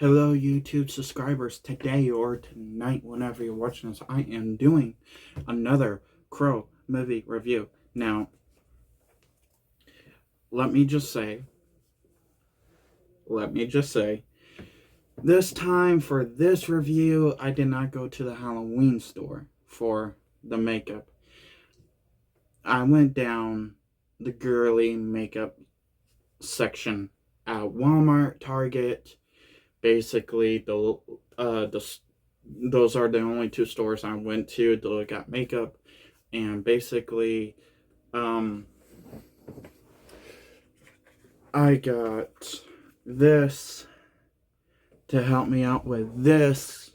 Hello, YouTube subscribers. Today or tonight, whenever you're watching this, I am doing another Crow movie review. Now, let me just say, this time for this review, I did not go to the Halloween store for the makeup. I went down the girly makeup section at Walmart, Target. Basically, those are the only two stores I went to look at makeup. And basically, um, I got this to help me out with this.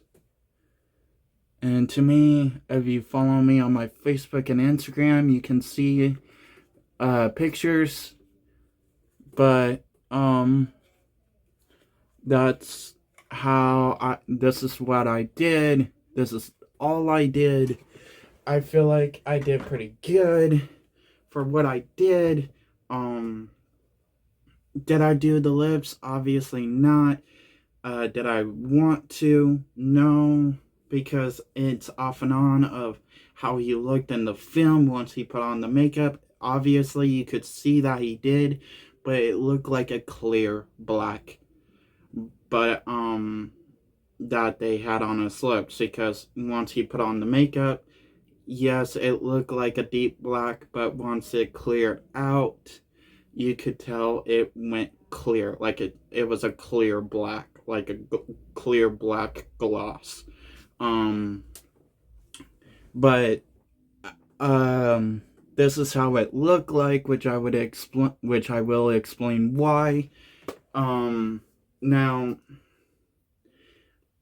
And to me, if you follow me on my Facebook and Instagram, you can see pictures. But that's this is what I did. This is all I did. I feel like I did pretty good for what I did. Did I do the lips? Obviously not. Did I want to? No, because it's off and on of how he looked in the film once he put on the makeup. Obviously, you could see that he did, but it looked like a clear black. But, that they had on his lips, because once he put on the makeup, yes, it looked like a deep black, but once it cleared out, you could tell it went clear, like it was a clear black, like a clear black gloss. But this is how it looked like, which I will explain why. Now,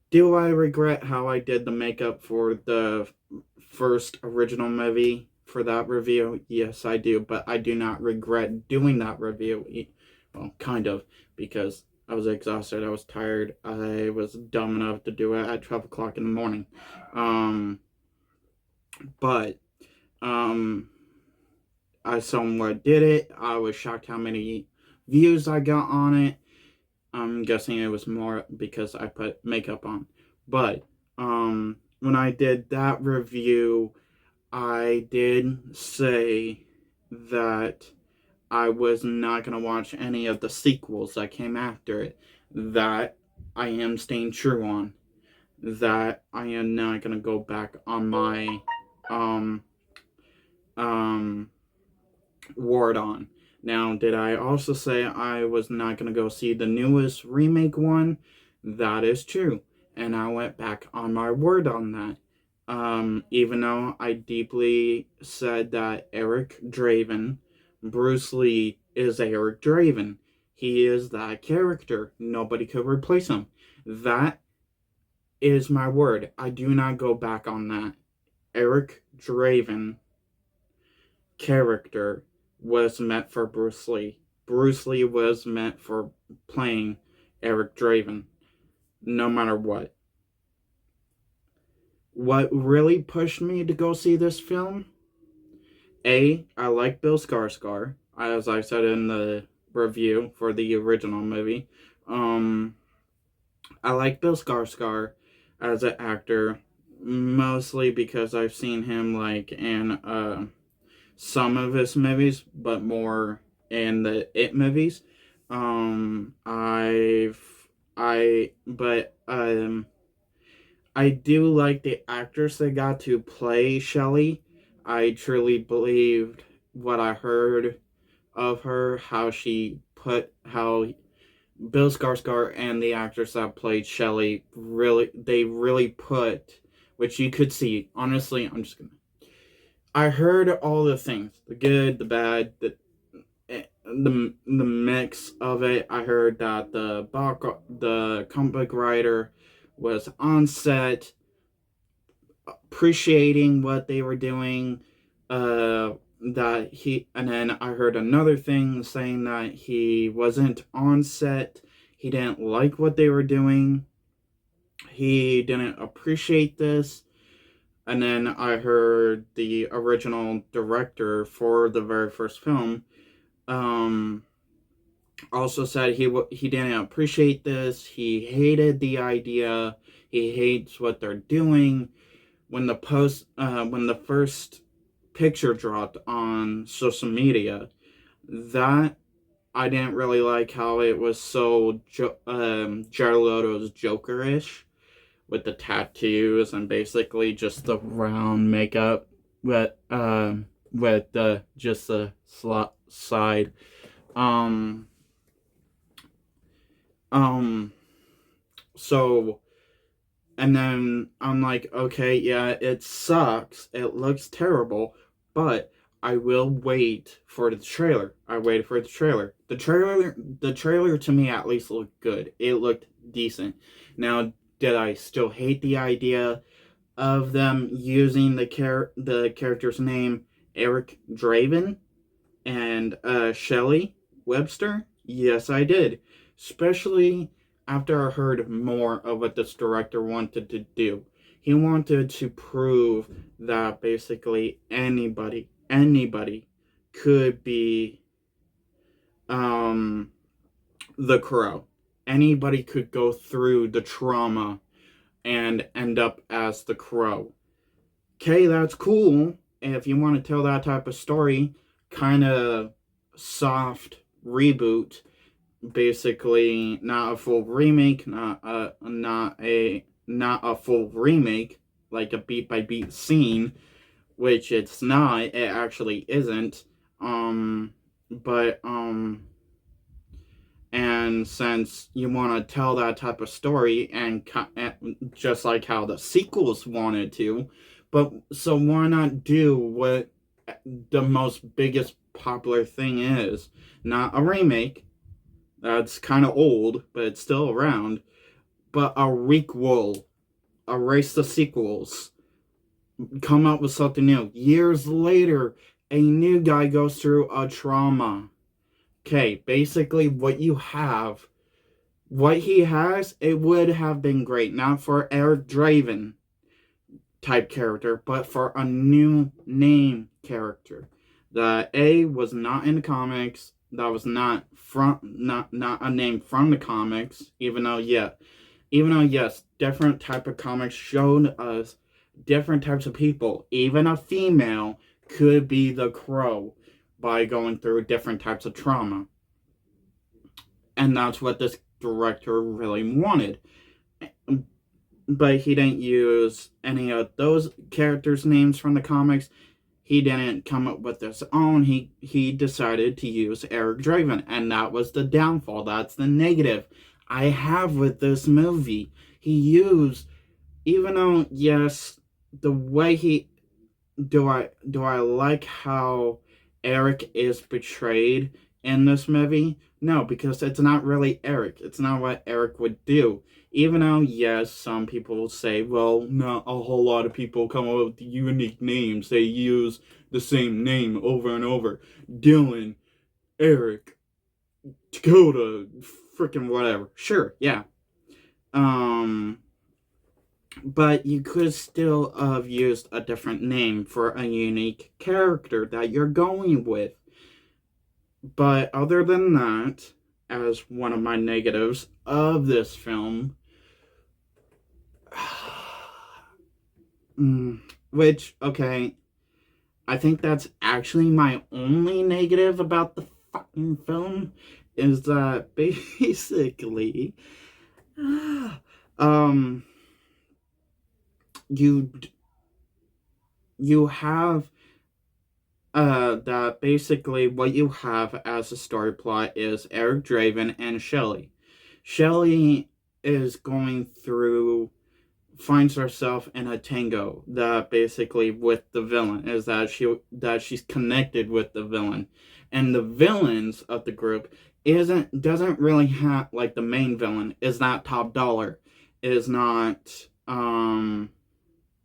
do I regret how I did the makeup for the first original movie for that review? Yes, I do, but I do not regret doing that review. Well, kind of, because I was exhausted, I was tired, I was dumb enough to do it at 12 o'clock in the morning. But I somewhat did it. I was shocked how many views I got on it. I'm guessing it was more because I put makeup on. But when I did that review, I did say that I was not going to watch any of the sequels that came after it. That I am staying true on. That I am not going to go back on my word on. Now, did I also say I was not going to go see the newest remake one? That is true. And I went back on my word on that. Even though I deeply said that Eric Draven, Bruce Lee, is Eric Draven. He is that character. Nobody could replace him. That is my word. I do not go back on that. Eric Draven character was meant for Bruce Lee. Bruce Lee was meant for playing Eric Draven, no matter what. What really pushed me to go see this film? I like Bill Skarsgård, as I said in the review for the original movie. I like Bill Skarsgård as an actor, mostly because I've seen him like in some of his movies, but more in the It movies. I do like the actress that got to play Shelley. I truly believed what I heard of her, how Bill Skarsgård and the actress that played Shelley really put, which you could see. Honestly, I heard all the things, the good, the bad, the mix of it. I heard that the comic book writer was on set appreciating what they were doing. And then I heard another thing saying that he wasn't on set. He didn't like what they were doing. He didn't appreciate this. And then I heard the original director for the very first film also said he didn't appreciate this. He hated the idea. He hates what they're doing. When the first picture dropped on social media, that I didn't really like how it was so Jared Leto's Joker-ish with the tattoos and basically just the round makeup with the just the side. Um um so and then I'm like, okay, yeah, it sucks. It looks terrible, but I will wait for the trailer. I waited for the trailer. The trailer to me at least looked good. It looked decent. Now, did I still hate the idea of them using the character's name Eric Draven and Shelley Webster? Yes, I did. Especially after I heard more of what this director wanted to do. He wanted to prove that basically anybody could be um, the Crow. Anybody could go through the trauma and end up as the Crow. Okay, that's cool. If you want to tell that type of story, kind of soft reboot, basically not a full remake, not a full remake like a beat by beat scene, which it's not. It actually isn't. But and since you want to tell that type of story and just like how the sequels wanted to, but so why not do what the most biggest popular thing is? Not a remake, that's kind of old but it's still around, but a requel. Erase the sequels, come up with something new. Years later, a new guy goes through a trauma. Okay, basically what he has, it would have been great. Not for Eric Draven type character, but for a new name character. The A was not in the comics. That was not not a name from the comics, even though yes, different type of comics showed us different types of people. Even a female could be the Crow by going through different types of trauma. And that's what this director really wanted. But he didn't use any of those characters' names from the comics. He didn't come up with his own. He decided to use Eric Draven, and that was the downfall. That's the negative I have with this movie. He used, even though yes, the way he do I like how Eric is portrayed in this movie? No, because it's not really Eric. It's not what Eric would do. Even though, yes, some people will say, well, not a whole lot of people come up with unique names. They use the same name over and over. Dylan, Eric, Dakota, freaking whatever. Sure, yeah. Um, but you could still have used a different name for a unique character that you're going with. But other than that, as one of my negatives of this film, which, okay, I think that's actually my only negative about the fucking film, is that basically, um, you you have that basically what you have as a story plot is Eric Draven and Shelley. Shelley is going through, finds herself in a tango that basically with the villain, is that she's connected with the villain, and the villains of the group doesn't really have, like, the main villain is not Top Dollar, is not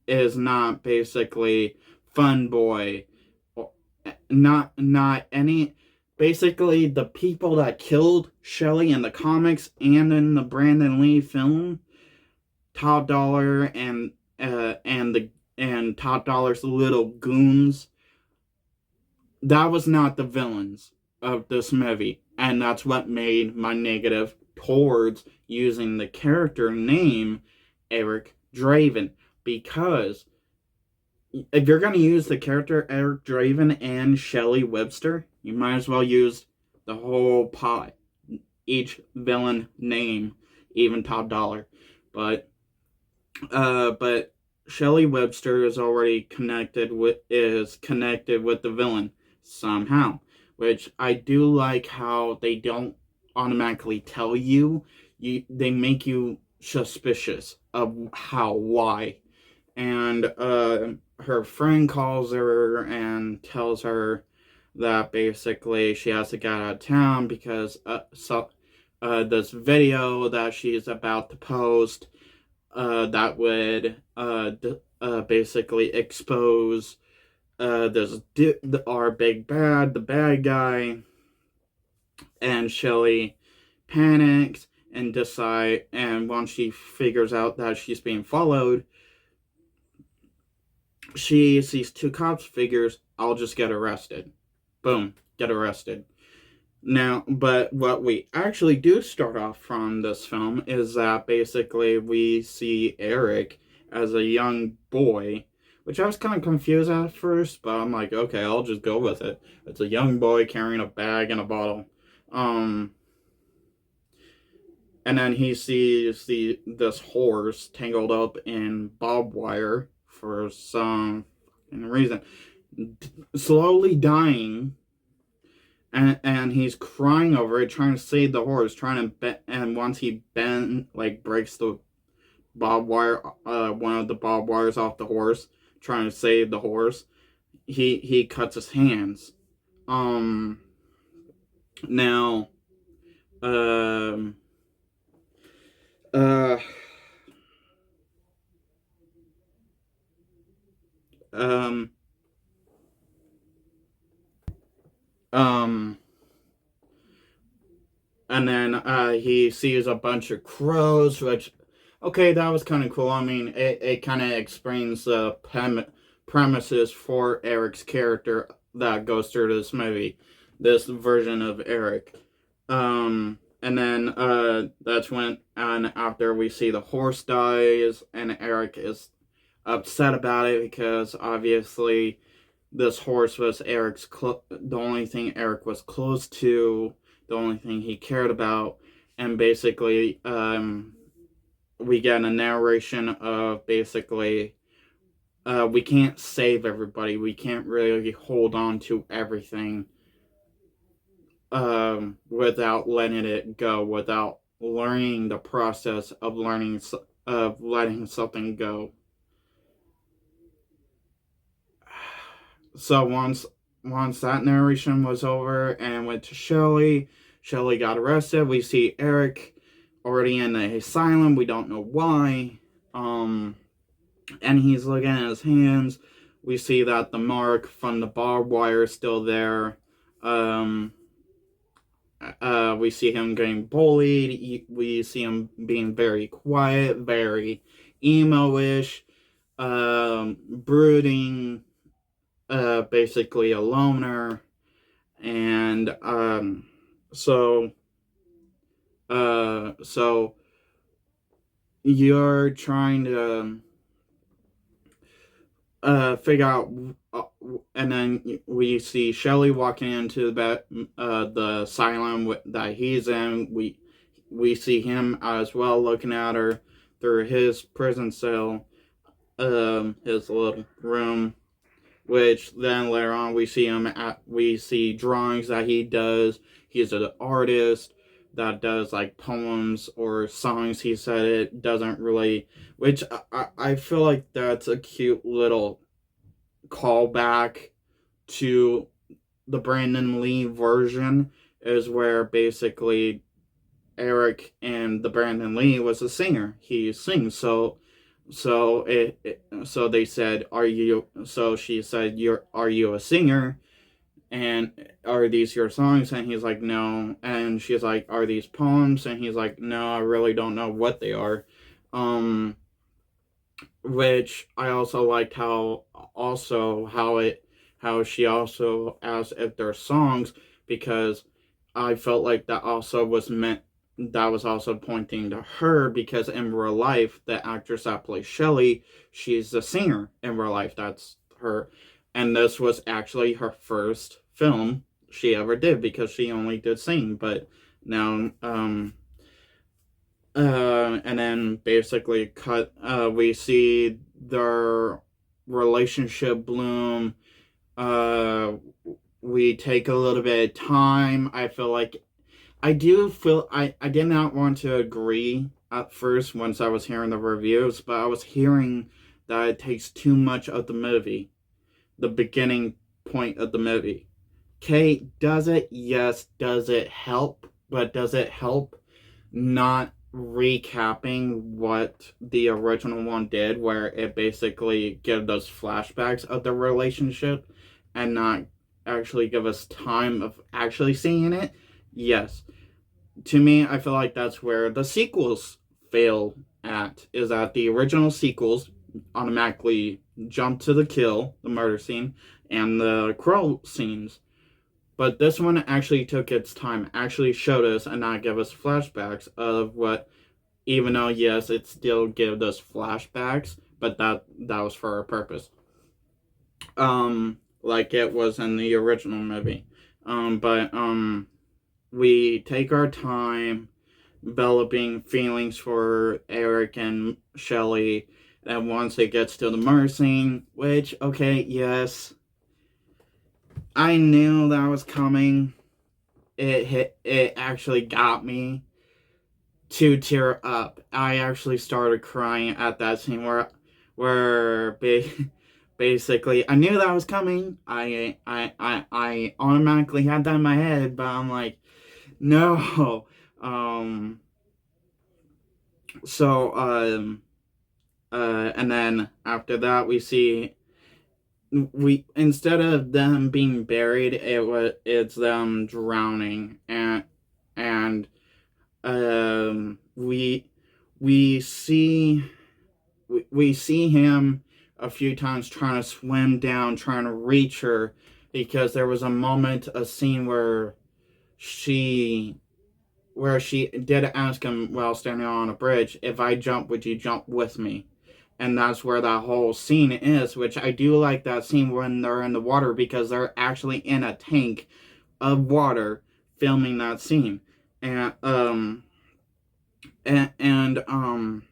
is not basically Fun Boy, not any, basically the people that killed Shelley in the comics and in the Brandon Lee film, Top Dollar and Top Dollar's little goons. That was not the villains of this movie. And that's what made my negative towards using the character name Eric Draven. Because if you're going to use the character Eric Draven and Shelley Webster, you might as well use the whole pot. Each villain name, even top dollar. But Shelley Webster is already connected with the villain somehow, which I do like how they don't automatically tell you. They make you suspicious of why. And her friend calls her and tells her that basically she has to get out of town because this video that she's about to post that would basically expose our big bad, the bad guy, and Shelley panics and once she figures out that she's being followed, she sees two cops, figures, I'll just get arrested. Boom, get arrested. Now, but what we actually do start off from this film is that basically we see Eric as a young boy, which I was kind of confused at first, but I'm like, okay, I'll just go with it. It's a young boy carrying a bag and a bottle. And then he sees this horse tangled up in barbed wire for some reason, slowly dying. And he's crying over it, trying to save the horse, and once he breaks the barbed wire, one of the barbed wires off the horse, trying to save the horse, he cuts his hands. Now, um, uh, um, um, and then he sees a bunch of crows, which, okay, that was kind of cool. I mean, it kind of explains the premises for Eric's character that goes through this movie, this version of Eric. And then that's when, and after we see the horse dies, and Eric is upset about it because obviously this horse was the only thing Eric was close to, the only thing he cared about, and basically we get a narration of basically we can't save everybody, we can't really hold on to everything without letting it go, without learning the process of letting something go. So once that narration was over and went to Shelley got arrested. We see Eric already in the asylum. We don't know why. And he's looking at his hands. We see that the mark from the barbed wire is still there. We see him getting bullied. We see him being very quiet, very emo-ish, brooding, basically a loner, and so you're trying to figure out, and then we see Shelley walking into the asylum that he's in. We see him as well looking at her through his prison cell, his little room. Which then later on we see drawings that he does. He's an artist that does like poems or songs. He said it doesn't really, which I feel like that's a cute little callback to the Brandon Lee version, is where basically Eric and the Brandon Lee was a singer. He sings, so they said, she said, are you a singer? And are these your songs? And he's like, no. And she's like, are these poems? And he's like, no, I really don't know what they are. Which I also liked how she also asked if they're songs, because I felt like that was also pointing to her, because in real life, the actress that plays Shelley, she's a singer in real life. That's her. And this was actually her first film she ever did, because she only did sing. But now, and then basically we see their relationship bloom. Uh, we take a little bit of time. I did not want to agree at first once I was hearing the reviews, but I was hearing that it takes too much of the movie, the beginning point of the movie. Okay, does it? Yes. Does it help? But does it help not recapping what the original one did, where it basically gives us flashbacks of the relationship and not actually give us time of actually seeing it? Yes. To me, I feel like that's where the sequels fail at, is that the original sequels automatically jump to the kill, the murder scene, and the crow scenes. But this one actually took its time, actually showed us and not give us flashbacks of what, even though, yes, it still gave us flashbacks, but that was for a purpose. Like it was in the original movie. But we take our time developing feelings for Eric and Shelley, and once it gets to the murder scene, which, okay, yes, I knew that was coming. It actually got me to tear up. I actually started crying at that scene where basically I knew that was coming. I automatically had that in my head, but I'm like, no. So and then after that we instead of them being buried, it's them drowning, and we see we see him a few times trying to swim down, trying to reach her, because there was a scene she where she did ask him while standing on a bridge, if I jump, would you jump with me? And that's where that whole scene is, which I do like that scene when they're in the water, because they're actually in a tank of water filming that scene. And and and um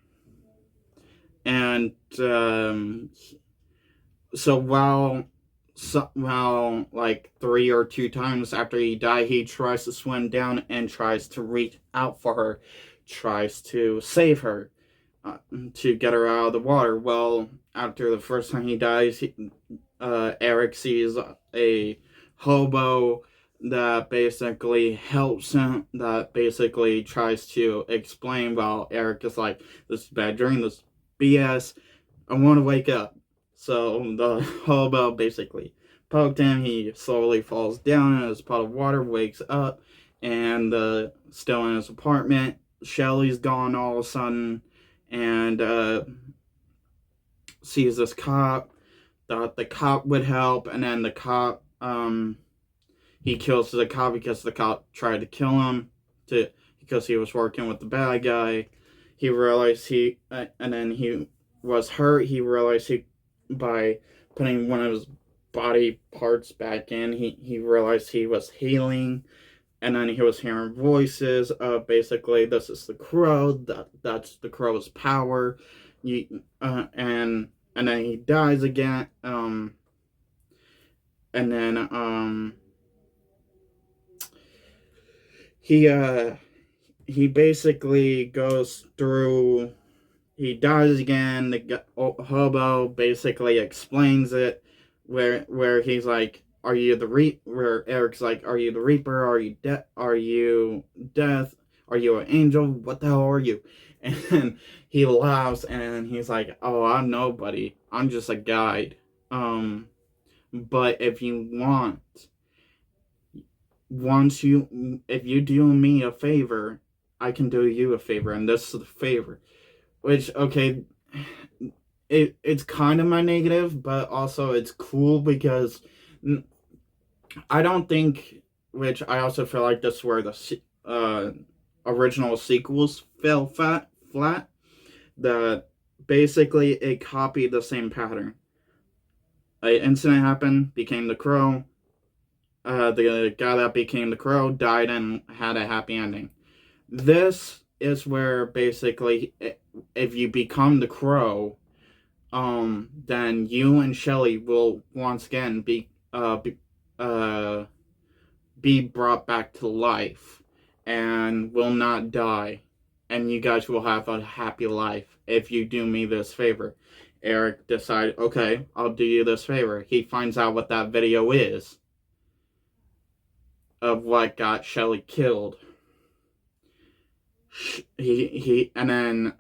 and so while like three or two times after he died, he tries to swim down and tries to reach out for her, tries to save her, to get her out of the water. Well, after the first time he dies, Eric sees a hobo that basically helps him, that basically tries to explain, while Eric is like, this is a bad dream, this BS, I want to wake up. So the hobo basically poked him, he slowly falls down in his pot of water, wakes up, and still in his apartment. Shelley's gone all of a sudden, and sees this cop, thought the cop would help, and then the cop, he kills the cop because the cop tried to kill him because he was working with the bad guy. He realized and then he was hurt. He realized by putting one of his body parts back in, he realized he was healing. And then he was hearing voices of basically, this is the crow, that's the crow's power. And then he dies again. And then he basically goes through. He dies again. The hobo basically explains it, where he's like, "Are you the Where Eric's like, "Are you the Reaper? Are you Are you death? Are you an angel? What the hell are you?" And he laughs, and he's like, "Oh, I'm nobody. I'm just a guide. But if you if you do me a favor, I can do you a favor, and this is the favor." Which, okay, it's kind of my negative, but also it's cool because I don't think which I also feel like this is where the original sequels fell flat. That basically it copied the same pattern. An incident happened, became the Crow. The guy that became the Crow died and had a happy ending. This is where basically, if you become the Crow, then you and Shelly will once again be brought back to life and will not die, and you guys will have a happy life if you do me this favor. Eric decided, okay, I'll do you this favor. He finds out what that video is of what got Shelly killed. And then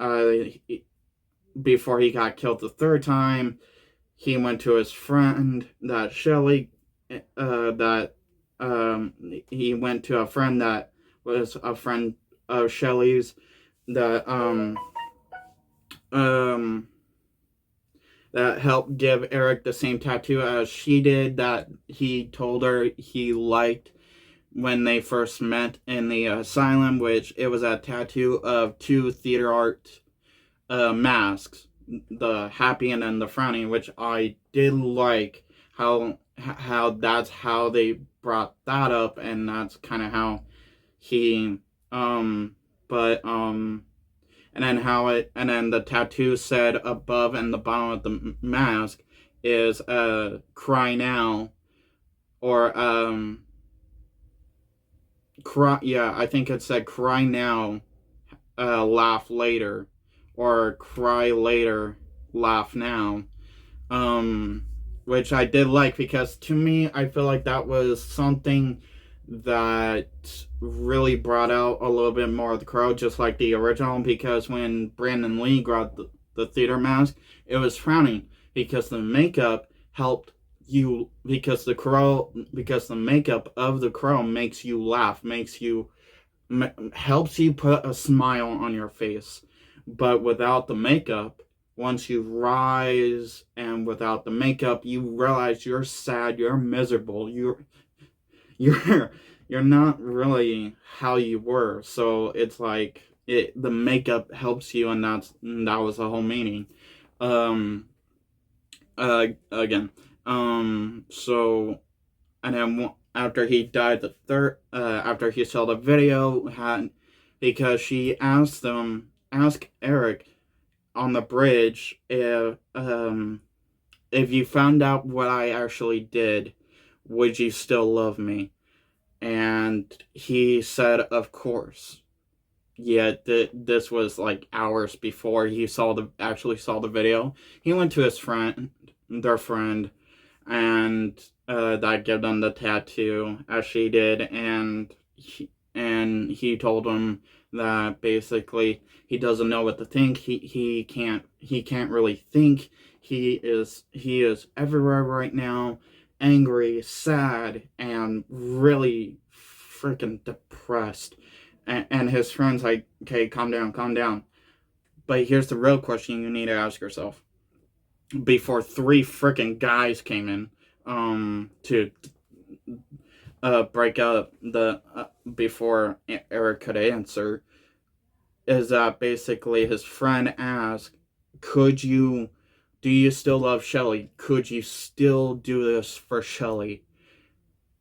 before he got killed the third time, he went to his friend that Shelly he went to a friend that was a friend of Shelly's that that helped give Eric the same tattoo as she did, that he told her he liked when they first met in the asylum, which it was a tattoo of two theater art masks, the happy and then the frowning, which I did like how that's how they brought that up, and that's kind of how he and then the tattoo said above and the bottom of the mask is cry now, or I think it said cry now, laugh later, or cry later, laugh now. Which I did like, because to me, I feel like that was something that really brought out a little bit more of the Crow, just like the original, because when Brandon Lee got the theater mask, it was frowning, because the makeup helped you, because the makeup of the Crow makes you laugh, helps you put a smile on your face. But without the makeup, once you rise and without the makeup, you realize you're sad, you're miserable, you're not really how you were. So it's like the makeup helps you, and that was the whole meaning. Again. So, and then after he died, after he saw the video, because she asked Eric on the bridge if you found out what I actually did, would you still love me? And he said, of course. Yeah, this was like hours before he actually saw the video. He went to their friend, and that gave them the tattoo as she did, and he told him that basically he doesn't know what to think. He can't really think. He is everywhere right now, angry, sad, and really freaking depressed. And his friend's like, okay, calm down. But here's the real question you need to ask yourself. Before 3 freaking guys came in to break up before Eric could answer, is that basically his friend asked, do you still love Shelly? Could you still do this for Shelly?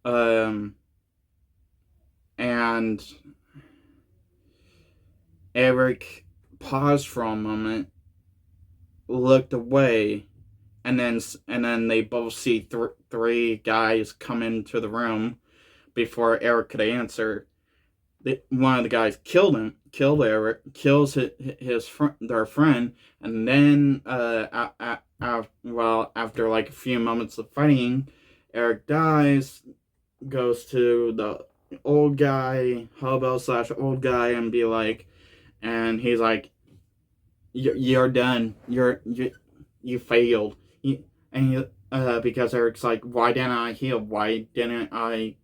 And Eric paused for a moment, looked away, and then they both see 3 guys come into the room before Eric could answer. One of the guys killed Eric, kills their friend, and then after like a few moments of fighting, Eric dies, goes to the old guy, hobo / old guy, and he's like, you're done, you failed. Because Eric's like, why didn't I heal? Why didn't I?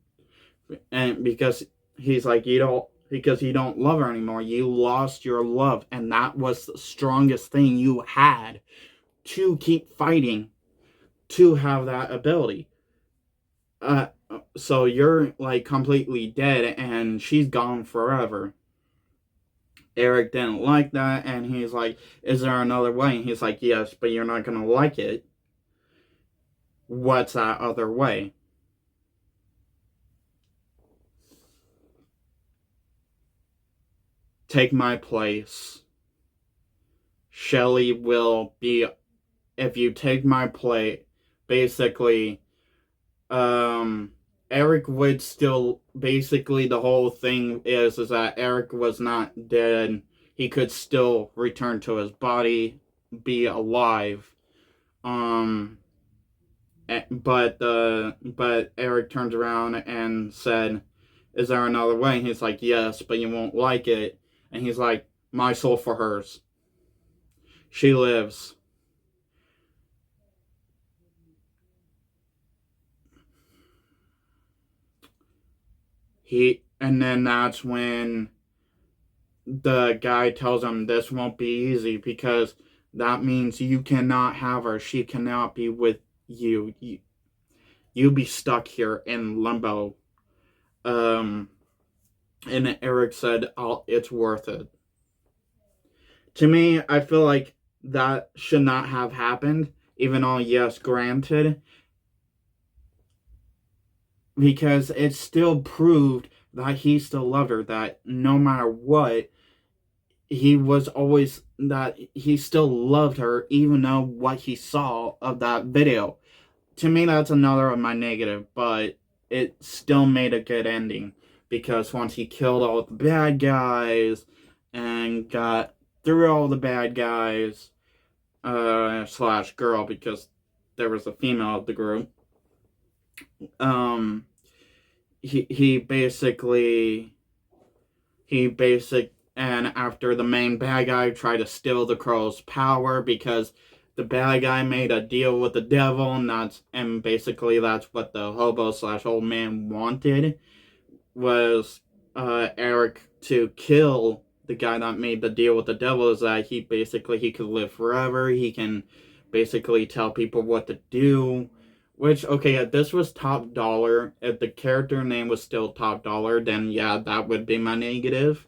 And because he's like, because you don't love her anymore. You lost your love, and that was the strongest thing you had to keep fighting, to have that ability. so you're like completely dead and she's gone forever. Eric didn't like that, and he's like, is there another way? And he's like, yes, but you're not gonna like it. What's that other way? Take my place. Shelly will be, if you take my place, basically, Eric would still, basically the whole thing is that Eric was not dead. He could still return to his body, be alive. Um, but Eric turns around and said, "Is there another way?" And he's like, "Yes, but you won't like it." And he's like, "My soul for hers. She lives." And then that's when the guy tells him this won't be easy because that means you cannot have her. She cannot be with you. You'll be stuck here in limbo. Um, and Eric said, it's worth it. To me, I feel like that should not have happened, even though, yes, granted, because it still proved that he still loved her, that no matter what, he was always, that he still loved her, even though what he saw of that video. To me, that's another of my negative, but it still made a good ending, because once he killed all the bad guys and got through all the bad guys, slash girl, because there was a female of the group, um, he basically, and after the main bad guy tried to steal the crow's power because the bad guy made a deal with the devil, and basically that's what the hobo slash old man wanted, was Eric to kill the guy that made the deal with the devil, is that he could live forever. He can basically tell people what to do. Which, okay, if this was Top Dollar, if the character name was still Top Dollar, then yeah, that would be my negative.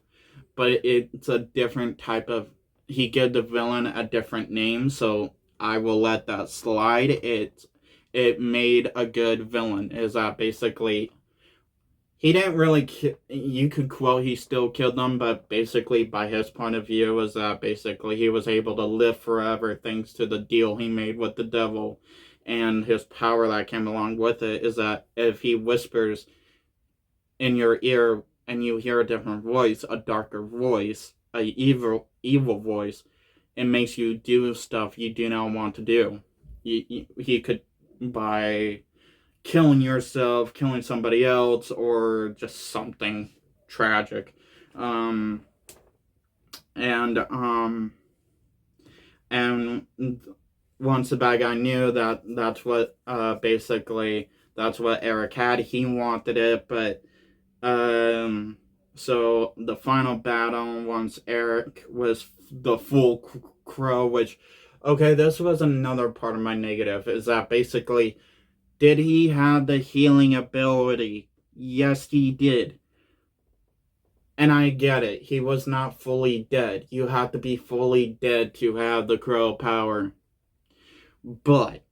But it's a different type of. He gave the villain a different name, so I will let that slide. It made a good villain. Is that basically he didn't really you could quote he still killed them, but basically by his point of view was that basically he was able to live forever thanks to the deal he made with the devil, and his power that came along with it is that if he whispers in your ear and you hear a different voice, a darker voice, a evil voice, it makes you do stuff you do not want to do. He could, by killing yourself, killing somebody else, or just something tragic. Um, and and once the bad guy knew that that's what basically that's what Eric had, he wanted it, but so the final battle, once Eric was the full crow, which, okay, this was another part of my negative, is that basically, did he have the healing ability? Yes, he did. And I get it. He was not fully dead. You have to be fully dead to have the crow power. But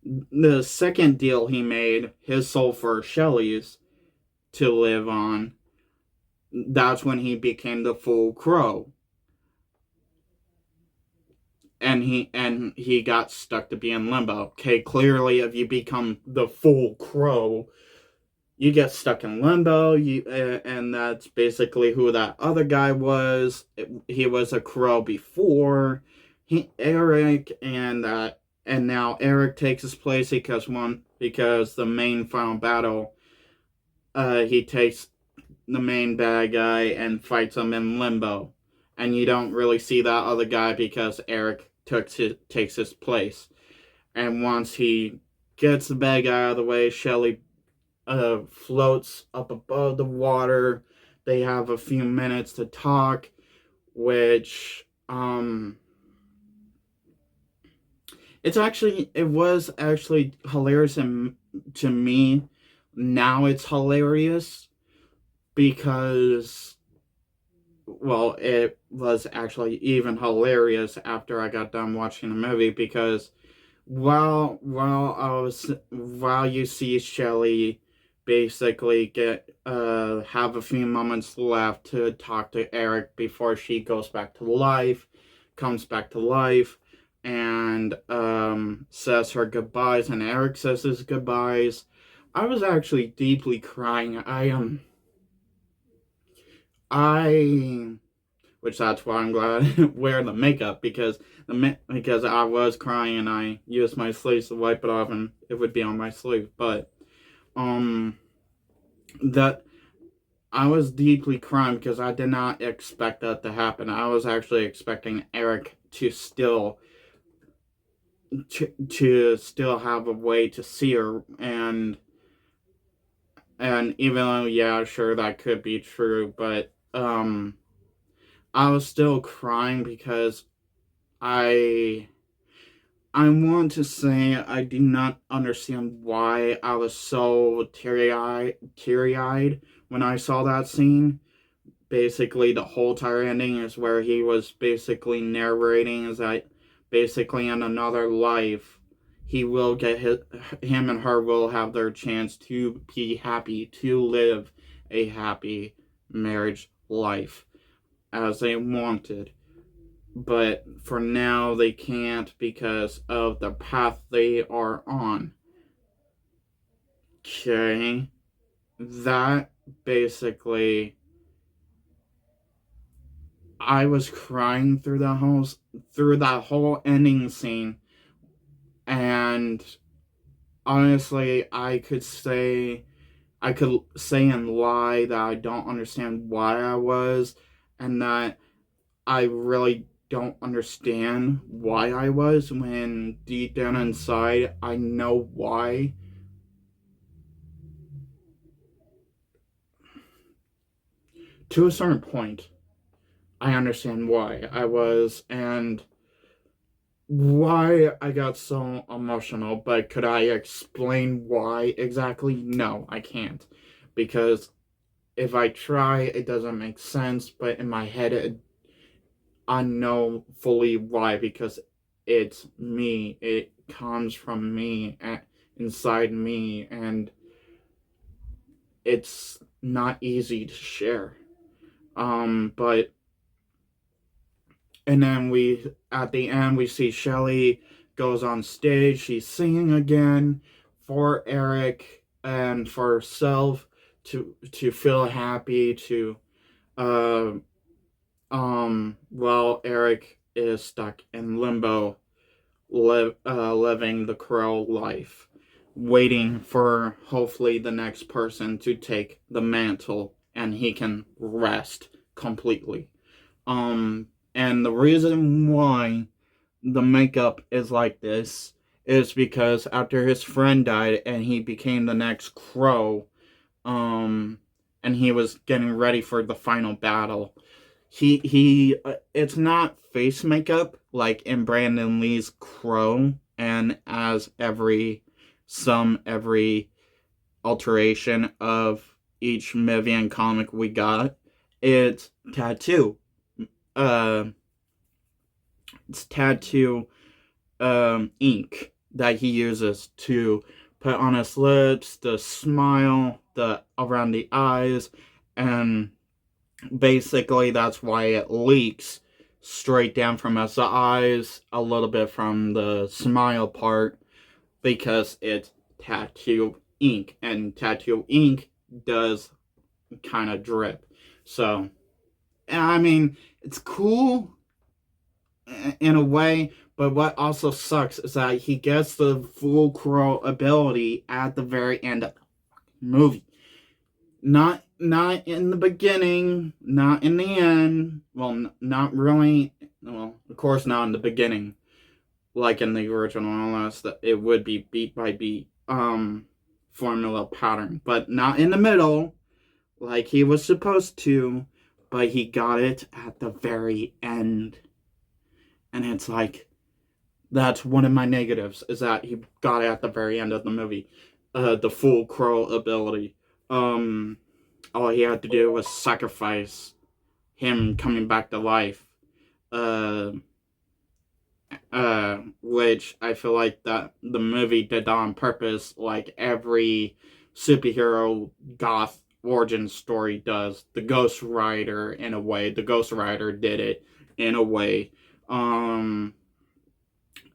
the second deal he made, his soul for Shelly's to live on, that's when he became the full crow. And he got stuck to be in limbo. Okay, clearly if you become the full crow, you get stuck in limbo. And that's basically who that other guy was. He was a crow before Eric, and now Eric takes his place because the main final battle, he takes the main bad guy and fights him in limbo, and you don't really see that other guy because Eric takes his place. And once he gets the bad guy out of the way, Shelly floats up above the water. They have a few minutes to talk, which it was actually hilarious, and to me, now it's hilarious because, well, it was actually even hilarious after I got done watching the movie because while you see Shelly basically get have a few moments left to talk to Eric before she goes back to life, comes back to life, and says her goodbyes, and Eric says his goodbyes. I was actually deeply crying. I which that's why I'm glad I wear the makeup because because I was crying and I used my sleeves to wipe it off and it would be on my sleeve. But um that I was deeply crying because I did not expect that to happen. I was actually expecting Eric to still have a way to see her, and even though, yeah, sure, that could be true, but I was still crying because I I want to say I do not understand why I was so teary-eyed when I saw that scene. Basically, the whole entire ending is where he was basically narrating is that basically in another life, him and her will have their chance to be happy, to live a happy marriage life as they wanted, but for now they can't because of the path they are on. Okay, that basically, I was crying through that whole ending scene, and honestly, I could say and lie that I don't understand why I was, and that I really don't understand why I was when deep down inside I know why. To a certain point, I understand why I was and why I got so emotional, but could I explain why exactly? No, I can't. Because if I try, it doesn't make sense, but in my head, I know fully why because it's me. It comes from me, inside me, and it's not easy to share. But and then at the end we see Shelly goes on stage. She's singing again for Eric and for herself to feel happy to uh while Eric is stuck in limbo, living the crow life, waiting for hopefully the next person to take the mantle and he can rest completely. And the reason why the makeup is like this is because after his friend died and he became the next crow, um, and he was getting ready for the final battle, it's not face makeup like in Brandon Lee's Crow, and as every alteration of each Mivian comic we got, it's tattoo. Uh, it's tattoo ink that he uses to put on his lips, the smile, the around the eyes, and basically that's why it leaks straight down from his eyes, a little bit from the smile part, because it's tattoo ink, and tattoo ink does kind of drip. So, I mean, it's cool in a way, but what also sucks is that he gets the full crow ability at the very end of the movie. Not in the beginning, not in the end. Well, not really. Well, of course, not in the beginning, like in the original, unless that it would be beat by beat formula pattern, but not in the middle, like he was supposed to. But he got it at the very end, and it's like That's one of my negatives, is that he got it at the very end of the movie. The full Crow ability. Um, all he had to do was sacrifice him coming back to life. Uh, which I feel like that the movie did on purpose, like every superhero goth origin story does. The Ghost Rider, in a way, the Ghost Rider did it in a way. Um,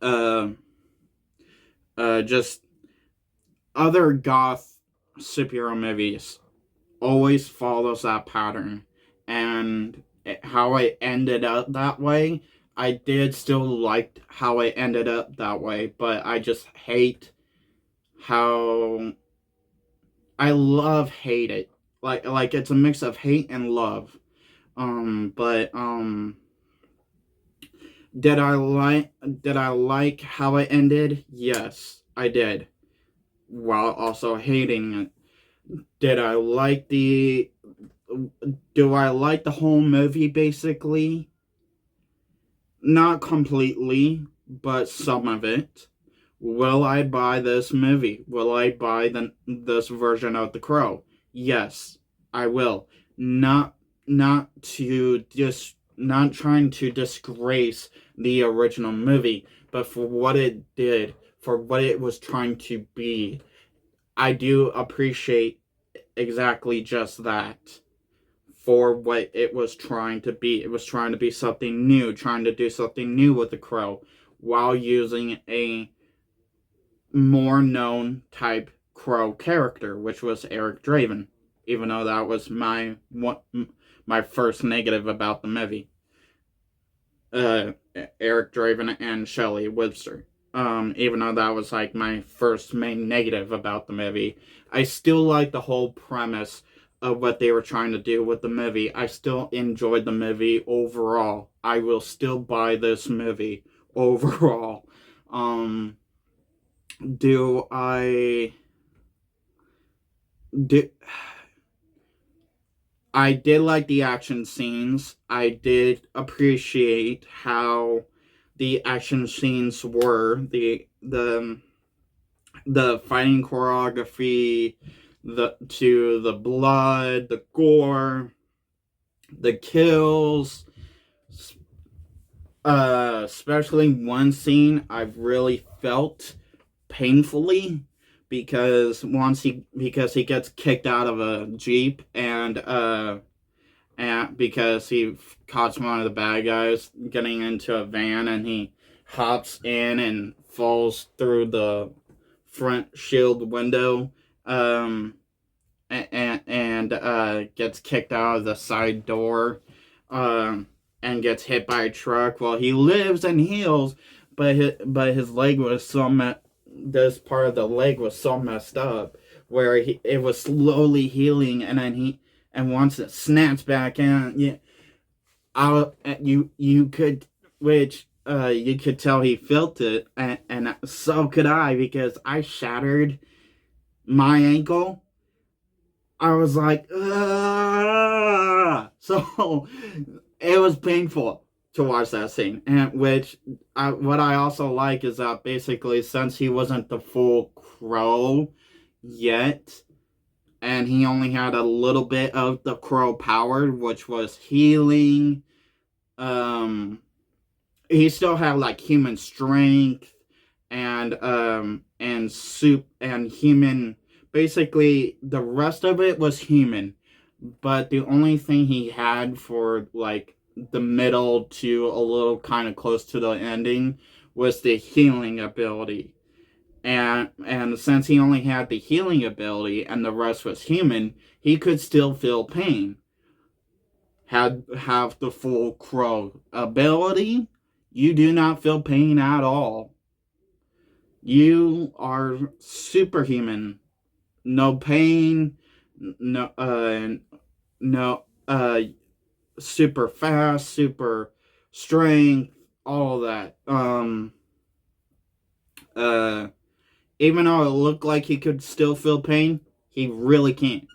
uh, just other goth superhero movies always follows that pattern, and how it ended up that way, I did still like how it ended up that way, but I just hate how hate it. Like it's a mix of hate and love. But did I like how it ended? Yes, I did. While also hating it. Did I like the do I like the whole movie basically? Not completely, but some of it. Will I buy this movie? Will I buy this version of The Crow? Yes, I will. Not not trying to disgrace the original movie, but for what it did, for what it was trying to be. I do appreciate exactly just that, for what it was trying to be. It was trying to be something new, trying to do something new with the Crow while using a more known type Crow character, which was Eric Draven. Even though that was my first negative about the movie. Uh, Eric Draven and Shelley Webster. Even though that was like my first main negative about the movie, I still like the whole premise of what they were trying to do with the movie. I still enjoyed the movie overall. I will still buy this movie overall. Um, do I do I did like the action scenes. I did appreciate how the action scenes were. The fighting choreography, the blood, the gore, the kills, especially one scene I've really felt painfully, because he gets kicked out of a jeep, and because he caught one of the bad guys getting into a van, and he hops in and falls through the front shield window, um, and gets kicked out of the side door, and gets hit by a truck. Well, he lives and heals, but his leg was this part of the leg was so messed up, where it was slowly healing, and then and once it snaps back in, yeah, you could, which you could tell he felt it, and so could I, because I shattered my ankle. I was like, ugh! So it was painful to watch that scene, and what I also like is that basically, since he wasn't the full Crow yet, and he only had a little bit of the Crow power, which was healing. Um, he still had like human strength, and soup and human. Basically, the rest of it was human, but the only thing he had for like the middle to a little kind of close to the ending was the healing ability. And since he only had the healing ability and the rest was human, he could still feel pain. Have the full Crow ability, you do not feel pain at all. You are superhuman. No pain, no no super fast, super strength, all that. Uh Even though it looked like he could still feel pain, he really can't.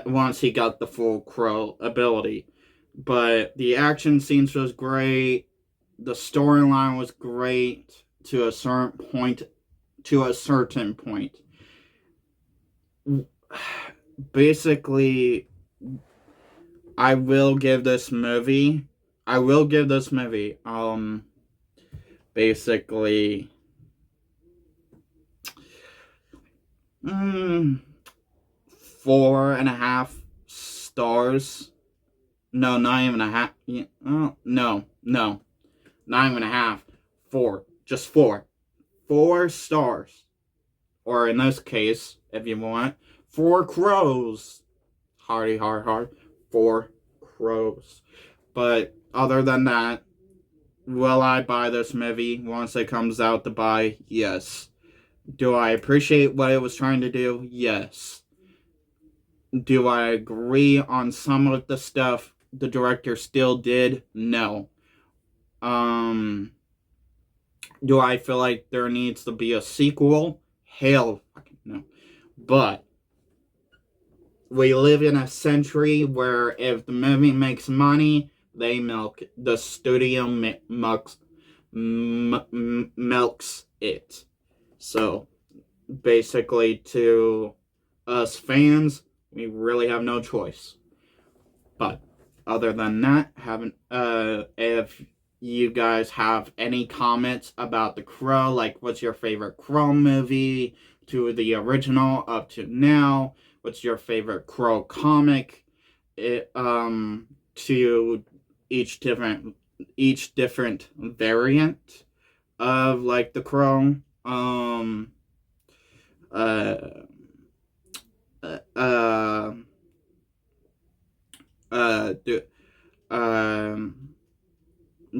Once he got the full Crow ability. But the action scenes was great. The storyline was great. to a certain point. To a certain point. Basically, I will give this movie. Basically, 4.5 stars. No, not even a half. Oh, no, not even a half. 4, just 4. 4 stars, or in this case, if you want, 4 crows. Hardy, hard. 4 crows. But other than that, will I buy this movie once it comes out to buy? Yes. Do I appreciate what it was trying to do? Yes. Do I agree on some of the stuff the director still did? No. Do I feel like there needs to be a sequel? Hell fucking no. But we live in a century where if the movie makes money, they milk it. The studio milks it. So basically, to us fans, we really have no choice. But other than that, if you guys have any comments about The Crow, like what's your favorite Crow movie to the original up to now, what's your favorite Crow comic, to each different variant of like The Crow,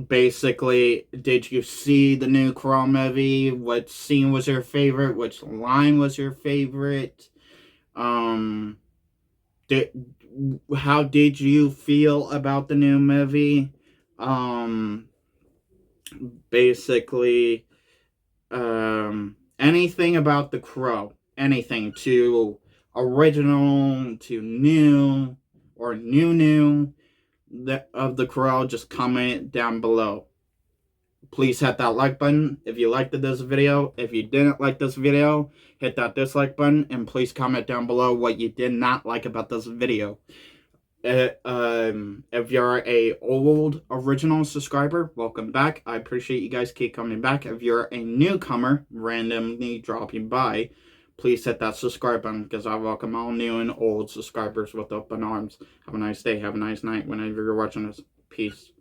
basically, did you see the new Crow movie? What scene was your favorite? Which line was your favorite? How did you feel about the new movie? Basically, anything about The Crow, anything, to original, to new, or new of The Crow, just comment down below. Please hit that like button if you liked this video. If you didn't like this video, hit that dislike button, and please comment down below what you did not like about this video. If you're a old original subscriber, welcome back. I appreciate you guys keep coming back. If you're a newcomer randomly dropping by, please hit that subscribe button, because I welcome all new and old subscribers with open arms. Have a nice day, have a nice night whenever you're watching this. Peace.